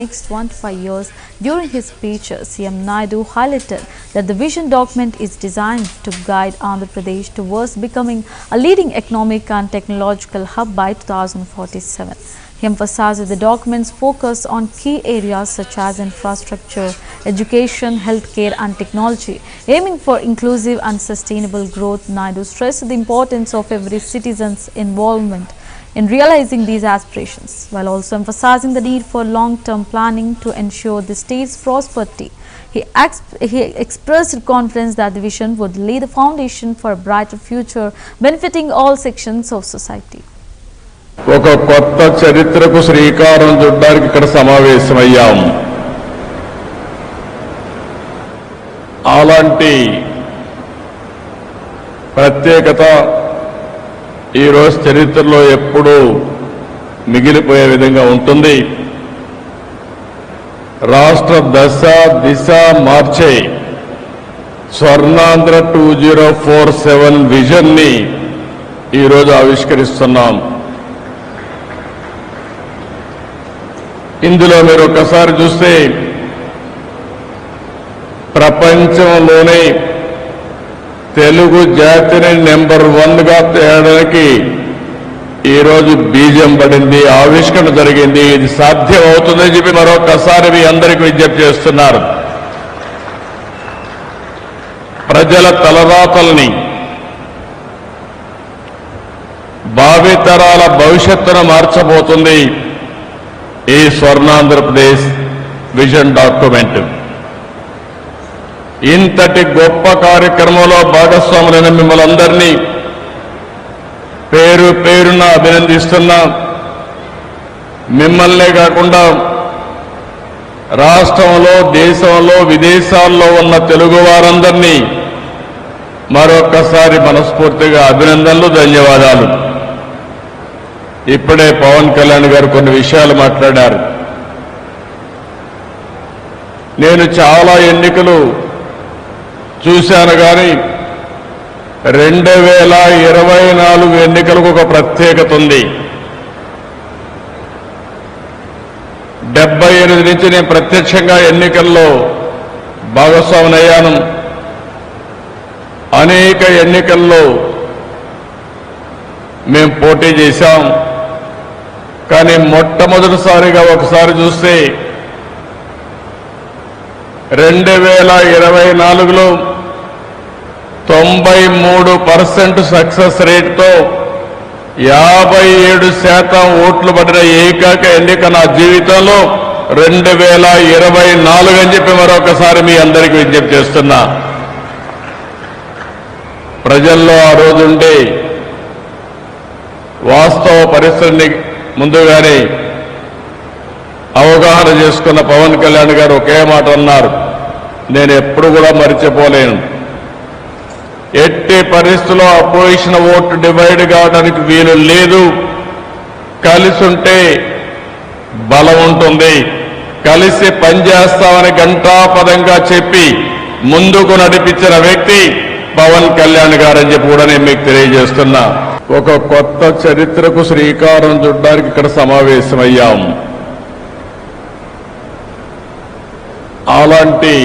next 25 years. During his speech, CM Naidu highlighted that the vision document is designed to guide Andhra Pradesh towards becoming a leading economic and technological hub by 2047. He emphasized the document's focus on key areas such as infrastructure, education, healthcare and technology, aiming for inclusive and sustainable growth. Naidu stressed the importance of every citizen's involvement in realizing these aspirations, while also emphasizing the need for long-term planning to ensure the state's prosperity. He expressed confidence that the vision would lay the foundation for a brighter future, benefiting all sections of society. ఒక కొత్త చరిత్రకు శ్రీకారం చుట్టడానికి ఇక్కడ సమావేశమయ్యాం. అలాంటి ప్రత్యేకత ఈ రోజు చరిత్రలో ఎప్పుడూ మిగిలిపోయే విధంగా ఉంటుంది. రాష్ట్ర దశ దిశ మార్చే స్వర్ణాంధ్ర 2047 విజన్ ని ఈ రోజు ఆవిష్కరిస్తున్నాం. ఇందులో మీరు ఒకసారి చూస్తే ప్రపంచంలోనే తెలుగు జాతిని నెంబర్ 1 గా తేయడానికి ఈరోజు బీజం పడింది, ఆవిష్కరణ జరిగింది. ఇది సాధ్యం అవుతుందని చెప్పి మరొకసారి మీ అందరికీ విజ్ఞప్తి చేస్తున్నారు. ప్రజల తలరాతల్ని, భావితరాల భవిష్యత్తును మార్చబోతుంది ఈ స్వర్ణాంధ్రప్రదేశ్ విజన్ డాక్యుమెంట్. ఇంతటి గొప్ప కార్యక్రమంలో భాగస్వాములైన మిమ్మల్ని అందరినీ పేరు పేరున అభినందిస్తున్నా. మిమ్మల్నే కాకుండా రాష్ట్రంలో, దేశంలో, విదేశాల్లో ఉన్న తెలుగు వారందరినీ మరొక్కసారి మనస్ఫూర్తిగా అభినందనలు, ధన్యవాదాలు. ఇప్పుడే పవన్ కళ్యాణ్ గారు కొన్ని విషయాలు మాట్లాడారు. నేను చాలా ఎన్నికలు చూశాను, కానీ 2024 ఎన్నికలకు ఒక ప్రత్యేకత ఉంది. 78 నుంచి నేను ప్రత్యక్షంగా ఎన్నికల్లో భాగస్వామినయ్యాను. అనేక ఎన్నికల్లో మేము పోటీ చేశాం. కానీ మొట్టమొదటిసారిగా ఒకసారి చూస్తే 2024లో 93% సక్సెస్ రేట్తో 57% ఓట్లు పడిన ఏకైక ఎన్నిక నా జీవితంలో 2024 అని చెప్పి మరొకసారి మీ అందరికీ విజ్ఞప్తి చేస్తున్నా. ప్రజల్లో ఆ రోజుండే వాస్తవ పరిస్థితిని ముందుగానే అవగాహన చేసుకున్న పవన్ కళ్యాణ్ గారు ఒకే మాట అన్నారు, నేను ఎప్పుడు కూడా మర్చిపోలేను. ఎట్టి పరిస్థితుల్లో అపోజిషన్ ఓటు డివైడ్ కావడానికి వీలు లేదు. కలిసి ఉంటే బలం ఉంటుంది, కలిసి పనిచేస్తామని ఘంటాపదంగా చెప్పి ముందుకు నడిపించిన వ్యక్తి పవన్ కళ్యాణ్ గారని చెప్పి కూడా నేను మీకు తెలియజేస్తున్నా. ఒక కొత్త చరిత్రకు శ్రీకారం చుట్టడానికి ఇక్కడ సమావేశమయ్యాం. అలాంటి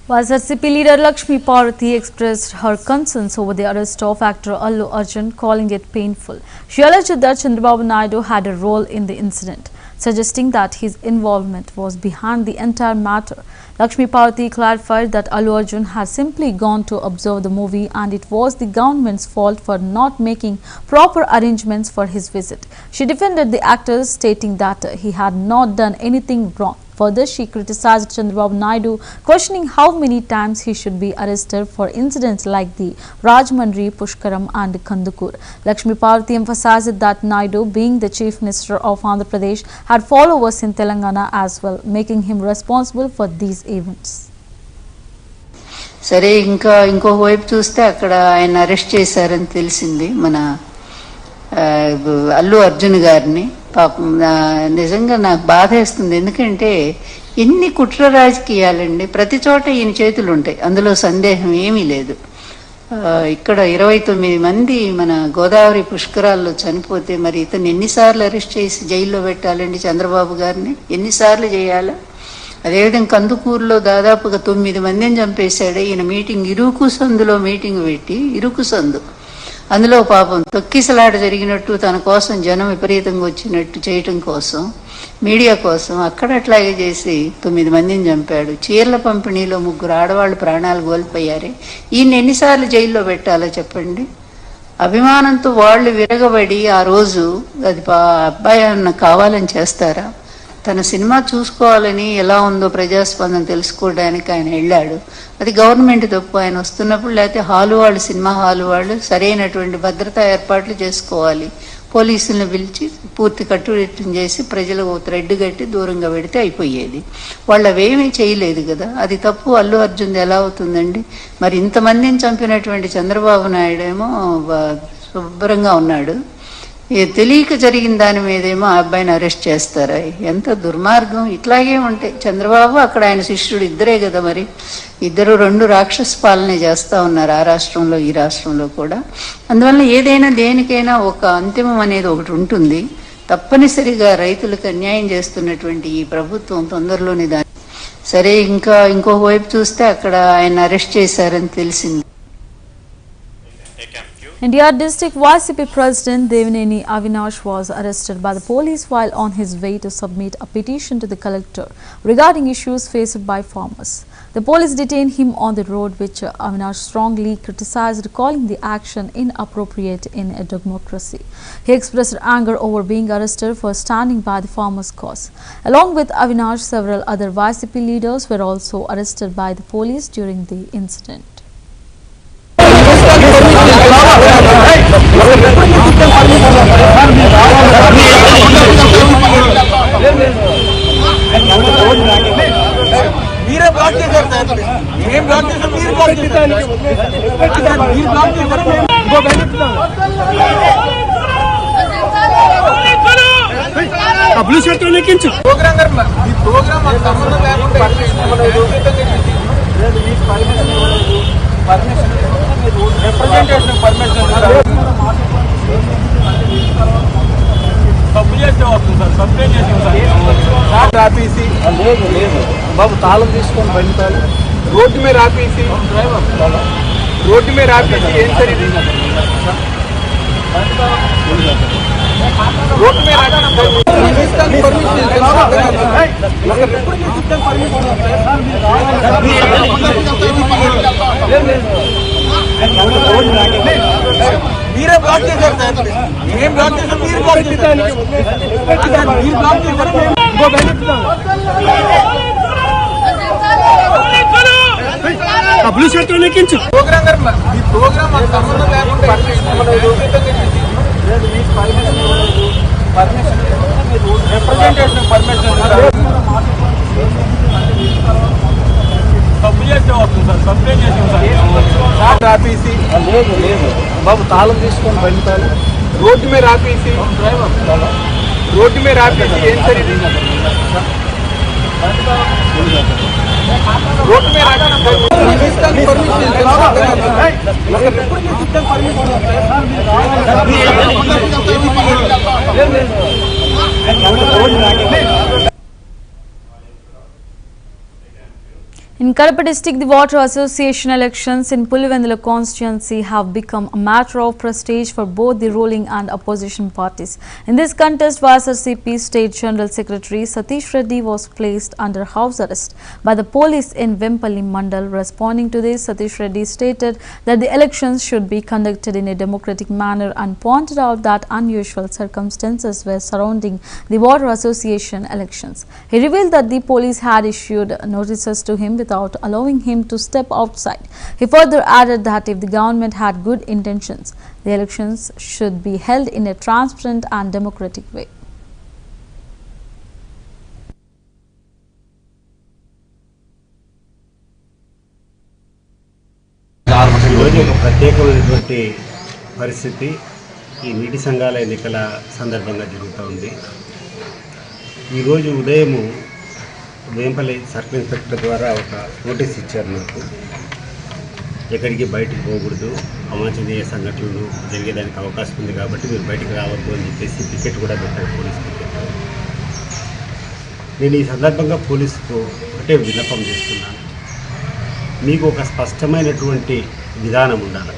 While RCP leader Lakshmi Parvati expressed her concerns over the arrest of actor Allu Arjun, calling it painful. She alleged that Chandrababu Naidu had a role in the incident, suggesting that his involvement was behind the entire matter. Lakshmi Parvati clarified that Allu Arjun had simply gone to observe the movie and it was the government's fault for not making proper arrangements for his visit. She defended the actor, stating that he had not done anything wrong. Further, she criticized Chandrababu Naidu, questioning how many times he should be arrested for incidents like the Rajahmundry, Pushkaram and Kandukur. Lakshmi Parvati emphasized that Naidu, being the Chief Minister of Andhra Pradesh, had followers in Telangana as well, making him responsible for these events. సరే, ఇంకో వైపు చూస్తే అక్కడ ఆయన arrest చేశారని తెలిసింది, మన అల్లు అర్జున్ గారిని. పాపం నిజంగా నాకు బాధ వేస్తుంది. ఎందుకంటే ఎన్ని కుట్ర రాజకీయాలండి, ప్రతి చోట ఈయన చేతులు ఉంటాయి, అందులో సందేహం ఏమీ లేదు. ఇక్కడ 29 మంది మన గోదావరి పుష్కరాల్లో చనిపోతే మరి ఇతను ఎన్నిసార్లు అరెస్ట్ చేసి జైల్లో పెట్టాలండి చంద్రబాబు గారిని? ఎన్నిసార్లు చేయాలా? అదేవిధంగా కందుకూరులో దాదాపుగా 9 మందిని చంపేశాడు. ఈయన మీటింగ్ ఇరుకు సందులో మీటింగ్ పెట్టి, ఇరుకు సందు అందులో పాపం తొక్కిసలాట జరిగినట్టు తన కోసం జనం విపరీతంగా వచ్చినట్టు చేయటం కోసం, మీడియా కోసం అక్కడ అట్లాగే చేసి 9 మందిని చంపాడు. చీరల పంపిణీలో 3 ఆడవాళ్ళు ప్రాణాలు కోల్పోయారే. ఈయన ఎన్నిసార్లు జైల్లో పెట్టాలో చెప్పండి? అభిమానంతో వాళ్ళు విరగబడి ఆ రోజు అది అబ్బాయి అన్న కావాలని చేస్తారా? తన సినిమా చూసుకోవాలని ఎలా ఉందో ప్రజాస్పందన తెలుసుకోవడానికి ఆయన వెళ్ళాడు. అది గవర్నమెంట్ తప్పు. ఆయన వస్తున్నప్పుడు లేకపోతే హాలు వాళ్ళు, సినిమా హాలు వాళ్ళు సరైనటువంటి భద్రతా ఏర్పాట్లు చేసుకోవాలి. పోలీసులను పిలిచి పూర్తి కట్టుదిట్టం చేసి ప్రజలకు థ్రెడ్ కట్టి దూరంగా పెడితే అయిపోయేది. వాళ్ళు అవేమీ చేయలేదు కదా, అది తప్పు. అల్లు అర్జున్ ఎలా అవుతుందండి? మరి ఇంతమందిని చంపినటువంటి చంద్రబాబు నాయుడు ఏమో శుభ్రంగా ఉన్నాడు. తెలియక జరిగిన దాని మీదేమో ఆ అబ్బాయిని అరెస్ట్ చేస్తారా? ఎంత దుర్మార్గం! ఇట్లాగే ఉంటాయి. చంద్రబాబు అక్కడ ఆయన శిష్యుడు ఇద్దరే కదా, మరి ఇద్దరు 2 రాక్షస పాలనే చేస్తూ ఉన్నారు, ఆ రాష్ట్రంలో ఈ రాష్ట్రంలో కూడా. అందువల్ల ఏదైనా దేనికైనా ఒక అంతిమం అనేది ఒకటి ఉంటుంది. తప్పనిసరిగా రైతులకు అన్యాయం చేస్తున్నటువంటి ఈ ప్రభుత్వం తొందరలోనే దాన్ని సరే. ఇంకో వైపు చూస్తే అక్కడ ఆయన అరెస్ట్ చేశారని తెలిసింది. India District YCP President Devaneni Avinash was arrested by the police while on his way to submit a petition to the collector regarding issues faced by farmers. The police detained him on the road, which Avinash strongly criticized, calling the action inappropriate in a democracy. He expressed anger over being arrested for standing by the farmers' cause. Along with Avinash, several other YCP leaders were also arrested by the police during the incident. Blue shirt లెక్కించు program సంబంధం representation permission సబ్లీ చేస్తే వస్తుంది sir, సబ్లీ చేసాం sir. రాపేసి లేదు బాబు, తాళం తీసుకొని బండి తాళం రోడ్డు మీద రాపేసి, రోడ్డు మీద రాపేసి ఏం సార్ ఇది? రోడ్డు మీద మీరే బ్లాక్ చేశారు సార్, ఏం బ్లాక్ చేశారు? మీరు బ్లాక్ చేశారు, మీరు బ్లాక్ చేశారు. బ్లూ షర్ట్ లెక్కించు ప్రోగ్రామ్ ఈ ప్రోగ్రామ్ సంబంధం లేకుండా పర్మిషన్ రిప్రజెంటేషన్ పర్మిషన్ సబ్లీ చేస్తే వస్తుంది సార్, సబ్లీ చేసాం సార్. రాపేసి లేదు బాబు, తాళం తీసుకొని బండి తాళం రోడ్డు మీద రాపేసి, రోడ్డు మీద రాపేసి ఏం సార్ ఇది? రోడ్డు మీద In Kadapa district, the Water Association elections in Pulivendula constituency have become a matter of prestige for both the ruling and opposition parties. In this contest, YSRCP State General Secretary Satish Reddy was placed under house arrest by the police in Vempalli Mandal. Responding to this, Satish Reddy stated that the elections should be conducted in a democratic manner and pointed out that unusual circumstances were surrounding the Water Association elections. He revealed that the police had issued notices to him without allowing him to step outside. He further added that if the government had good intentions, the elections should be held in a transparent and democratic way. ప్రత్యేకమైనటువంటి పరిస్థితి ఈ నీటి సంఘాల ఎన్నికల సందర్భంగా జరుగుతూ ఉంది. ఈరోజు ఉదయము వేంపల్లి సర్కిల్ ఇన్స్పెక్టర్ ద్వారా ఒక నోటీస్ ఇచ్చారు నాకు. ఎక్కడికి బయటకు పోకూడదు, అవాంఛనీయ సంఘటనలు జరిగేదానికి అవకాశం ఉంది కాబట్టి మీరు బయటకు రావద్దు అని చెప్పేసి టికెట్ కూడా పెట్టారు, పోలీస్ టికెట్. నేను ఈ సందర్భంగా పోలీసుకు ఒకటే విన్నపం చేస్తున్నాను, మీకు ఒక స్పష్టమైనటువంటి విధానం ఉండాలి.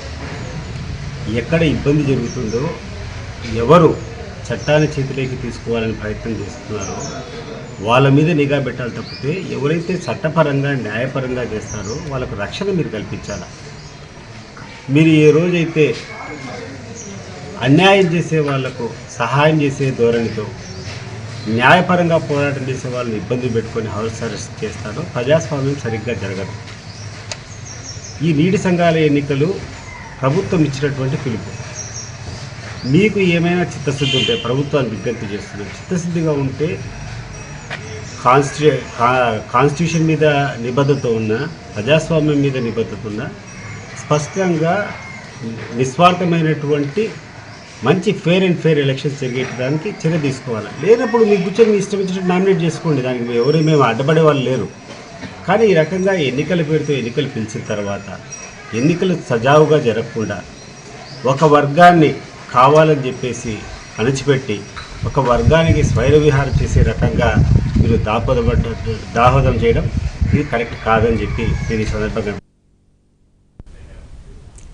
ఎక్కడ ఇబ్బంది జరుగుతుందో, ఎవరు చట్టాన్ని చేతిలోకి తీసుకోవాలని ప్రయత్నం చేస్తున్నారో వాళ్ళ మీద నిఘా పెట్టాలి తప్పితే ఎవరైతే చట్టపరంగా న్యాయపరంగా చేస్తారో వాళ్ళకు రక్షణ మీరు కల్పించాలి. మీరు ఏ రోజైతే అన్యాయం చేసే వాళ్లకు సహాయం చేసే ధోరణితో న్యాయపరంగా పోరాటం చేసే వాళ్ళని ఇబ్బంది పెట్టుకొని హౌస్ అరెస్ట్ చేస్తారో ప్రజాస్వామ్యం సరిగ్గా జరగదు. ఈ నీటి సంఘాల ఎన్నికలు ప్రభుత్వం ఇచ్చినటువంటి పిలుపు. మీకు ఏమైనా చిత్తశుద్ధి ఉంటే ప్రభుత్వాన్ని విజ్ఞప్తి చేస్తున్నారు, చిత్తశుద్ధిగా ఉంటే కాన్స్టిట్యూషన్ మీద నిబద్ధత ఉన్న, ప్రజాస్వామ్యం మీద నిబద్ధత ఉన్న, స్పష్టంగా నిస్వార్థమైనటువంటి మంచి ఫెయిర్ అండ్ ఫెయిర్ ఎలక్షన్స్ జరిగేటానికి చర్య తీసుకోవాలి. లేనప్పుడు మీ కూర్చొని మీ ఇష్టం వచ్చినట్టు నామినేట్ చేసుకోండి, దానికి ఎవరు మేము అడ్డపడే వాళ్ళు లేరు. కానీ ఈ రకంగా ఎన్నికల పేరుతో ఎన్నికలు పిలిచిన తర్వాత ఎన్నికలు సజావుగా జరగకుండా ఒక వర్గాన్ని కావాలని చెప్పేసి అణచిపెట్టి ఒక వర్గానికి స్వైర విహారం చేసే రకంగా మీరు దాహోదం చేయడం ఇది కరెక్ట్ కాదని చెప్పి నేను ఈ సందర్భంగా.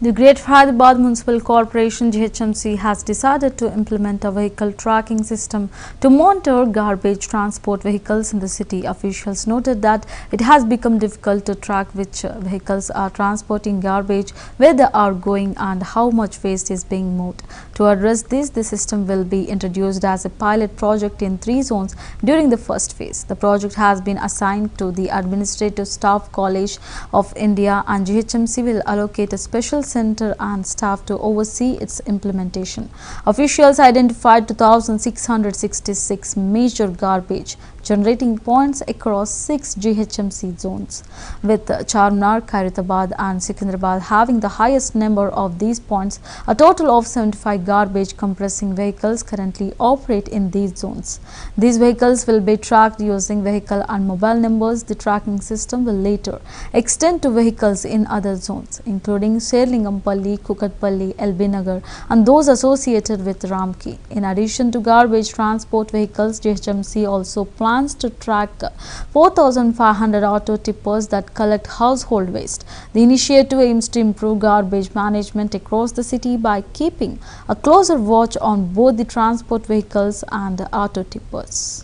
The Greater Hyderabad Municipal Corporation GHMC has decided to implement a vehicle tracking system to monitor garbage transport vehicles in the city. Officials noted that it has become difficult to track which vehicles are transporting garbage, where they are going and how much waste is being moved. To address this, the system will be introduced as a pilot project in 3 zones during the first phase. The project has been assigned to the Administrative Staff College of India and GHMC will allocate a special center and staff to oversee its implementation. Officials identified 2,666 major garbage generating points across 6 GHMC zones, with Charminar, Khairatabad and Secunderabad having the highest number of these points. A total of 75 garbage compressing vehicles currently operate in these zones. These vehicles will be tracked using vehicle and mobile numbers. The tracking system will later extend to vehicles in other zones, including Serlingampalli, Kukatpalli, LB Nagar and those associated with Ramki. In addition to garbage transport vehicles, GHMC also plans to track 4,500 auto tippers that collect household waste. The initiative aims to improve garbage management across the city by keeping a closer watch on both the transport vehicles and the auto tippers.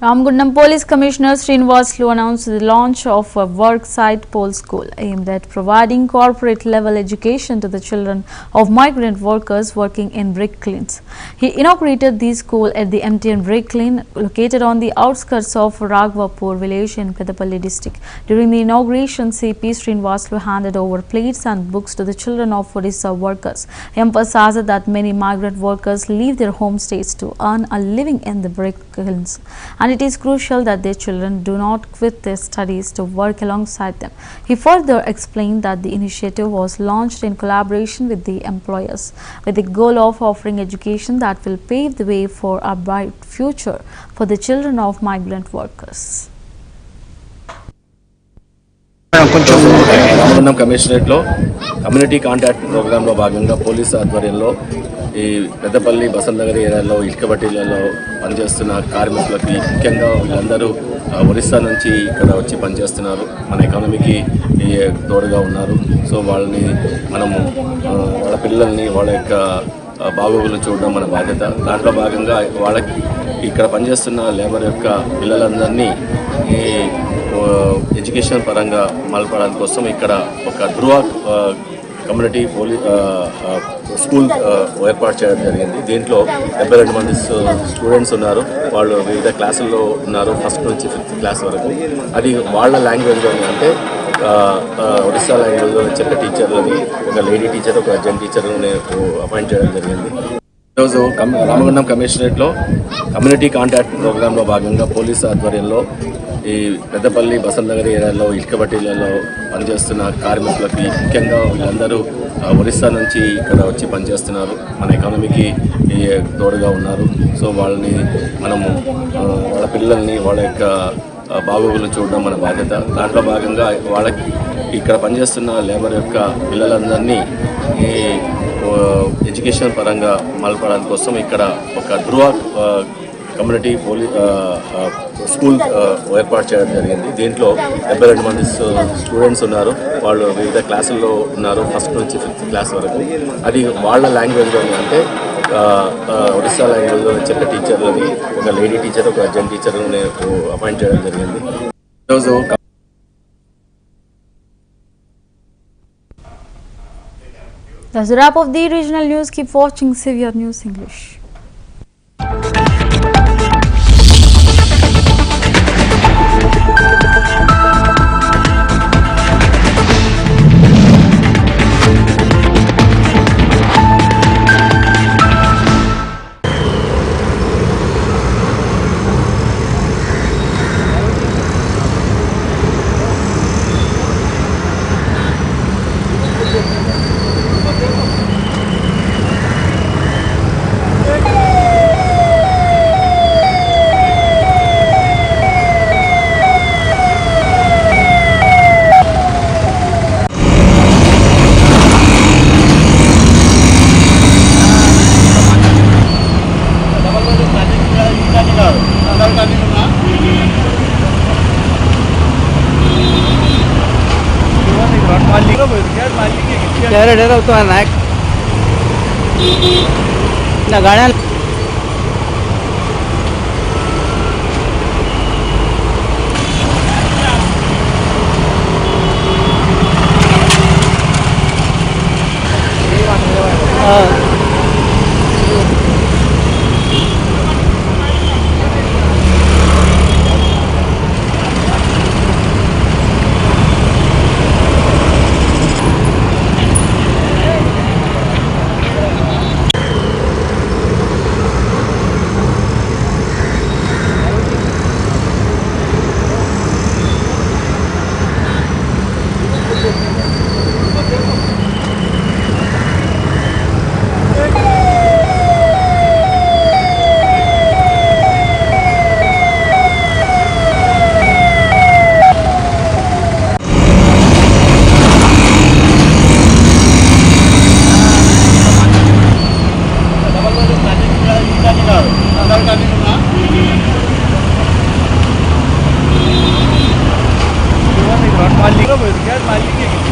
Ramgundam Police Commissioner Srinivaslu announced the launch of a worksite pole school aimed at providing corporate level education to the children of migrant workers working in brick kilns. He inaugurated the school at the MTN brick kiln located on the outskirts of Raghavapur village in Peddapalli district. During the inauguration, CP Srinivaslu handed over plates and books to the children of Odisha workers. He emphasized that many migrant workers leave their home states to earn a living in the brick kilns, and it is crucial that their children do not quit their studies to work alongside them. He further explained that the initiative was launched in collaboration with the employers, with the goal of offering education that will pave the way for a bright future for the children of migrant workers. Ramagundam కమిషనరేట్లో community contact ప్రోగ్రాంలో భాగంగా police ఆధ్వర్యంలో ఈ పెద్దపల్లి బసంత్ నగర్ ఏరియాలో ఇటుక బట్టీలలో పనిచేస్తున్న కార్మికులకి, ముఖ్యంగా వీళ్ళందరూ ఒరిస్సా నుంచి ఇక్కడ వచ్చి పనిచేస్తున్నారు, మన ఎకానమీకి తోడుగా ఉన్నారు. సో వాళ్ళని మనము వాళ్ళ పిల్లల్ని వాళ్ళ యొక్క బాగోగులు చూడడం మన బాధ్యత. దాంట్లో భాగంగా వాళ్ళకి ఇక్కడ పనిచేస్తున్న లేబర్ యొక్క పిల్లలందరినీ ఎడ్యుకేషన్ పరంగా మలపడం కోసం ఇక్కడ ఒక ధృవ కమ్యూనిటీ స్కూల్ ఏర్పాటు చేయడం జరిగింది. దీంట్లో 72 మంది స్టూడెంట్స్ ఉన్నారు. వాళ్ళు వివిధ క్లాసుల్లో ఉన్నారు, ఫస్ట్ నుంచి 5th క్లాస్ వరకు. అది వాళ్ళ లాంగ్వేజ్లోనే, అంటే ఒడిస్సా లాంగ్వేజ్లో చెప్పే టీచర్లని, ఒక లేడీ టీచర్, ఒక జెంట్ టీచర్ని అపాయింట్ చేయడం జరిగింది. ఈరోజు రామగుండం కమిషనరేట్లో కమ్యూనిటీ కాంటాక్ట్ ప్రోగ్రాంలో భాగంగా పోలీసు ఆధ్వర్యంలో ఈ పెద్దపల్లి బసంత్ నగర్ ఏరియాలో ఇటుక బట్టీలలో పనిచేస్తున్న కార్మికులకి, ముఖ్యంగా వీళ్ళందరూ ఒరిస్సా నుంచి ఇక్కడ వచ్చి పనిచేస్తున్నారు, మన ఎకానమీకి తోడుగా ఉన్నారు. సో వాళ్ళని మనము వాళ్ళ పిల్లల్ని వాళ్ళ యొక్క బాగోగులు చూడడం మన బాధ్యత. దాంట్లో భాగంగా వాళ్ళకి ఇక్కడ పనిచేస్తున్న లేబర్ యొక్క పిల్లలందరినీ ఎడ్యుకేషన్ పరంగా మలపడం కోసం ఇక్కడ ఒక ధృవ కమ్యూనిటీ స్కూల్ ఏర్పాటు చేయడం జరిగింది. దీంట్లో 72 మంది స్టూడెంట్స్ ఉన్నారు. వాళ్ళు వివిధ క్లాసుల్లో ఉన్నారు, ఫస్ట్ నుంచి 5th క్లాస్ వరకు. అది వాళ్ళ లాంగ్వేజ్లోనే, అంటే ఒడిస్సా లాంగ్వేజ్లో చెప్పే టీచర్లని, ఒక లేడీ టీచర్, ఒక జెంట్ టీచర్ని అపాయింట్ చేయడం జరిగింది. ఈరోజు That's the wrap of the regional news. Keep watching Savior News English. डेरा होतो आहे नायक ना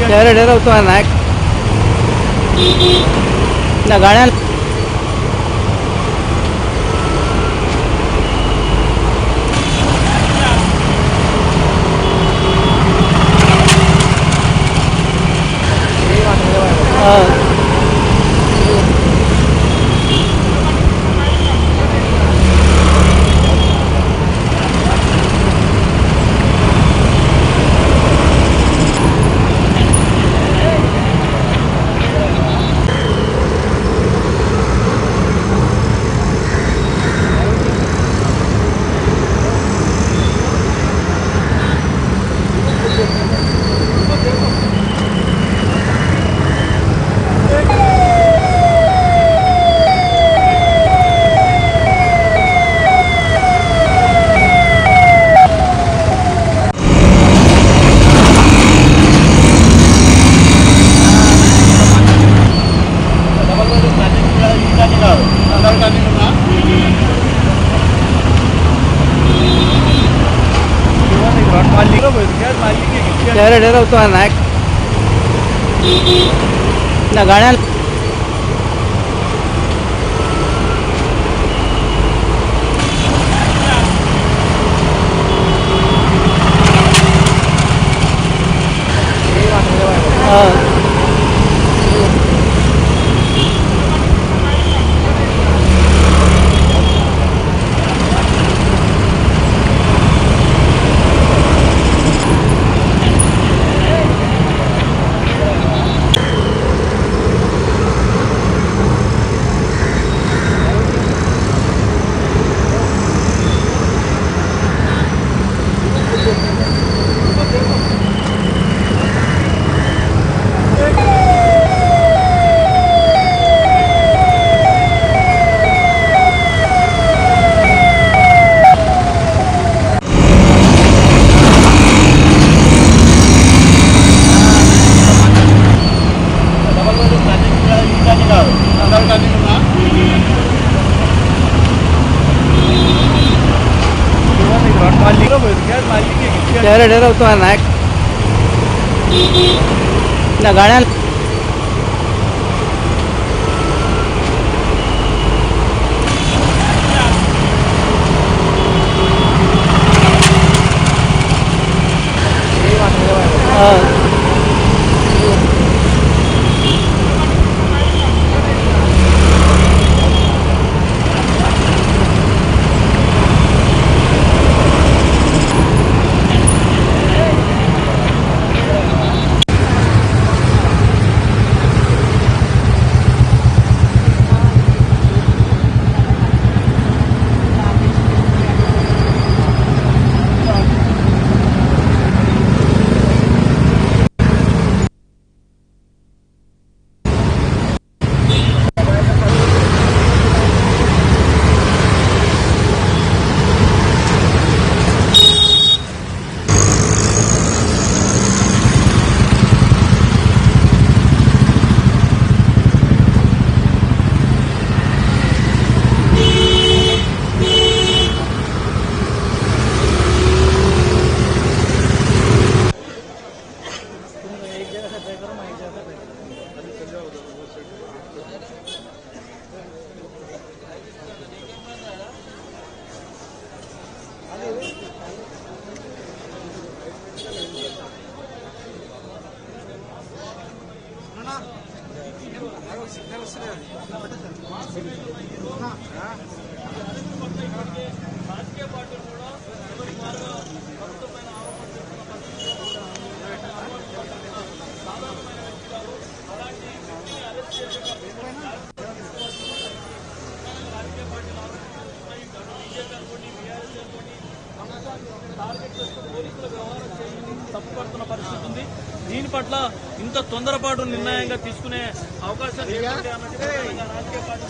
गाड्या डेरा होतो आहे नायक ना गाड्या फेवरेट हीरो तो नायक ना गाण्या फेवरेट हीरो तो नायक ना गाण्या తప్పుపడుతున్న పరిస్థితి ఉంది. దీని పట్ల ఇంత తొందరపాటు నిర్ణయంగా తీసుకునే అవకాశం రాజకీయ party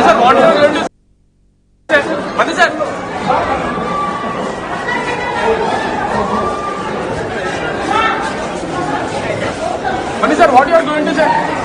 sir, what you are going to say? Mani sir. Mani sir, what you are going to say?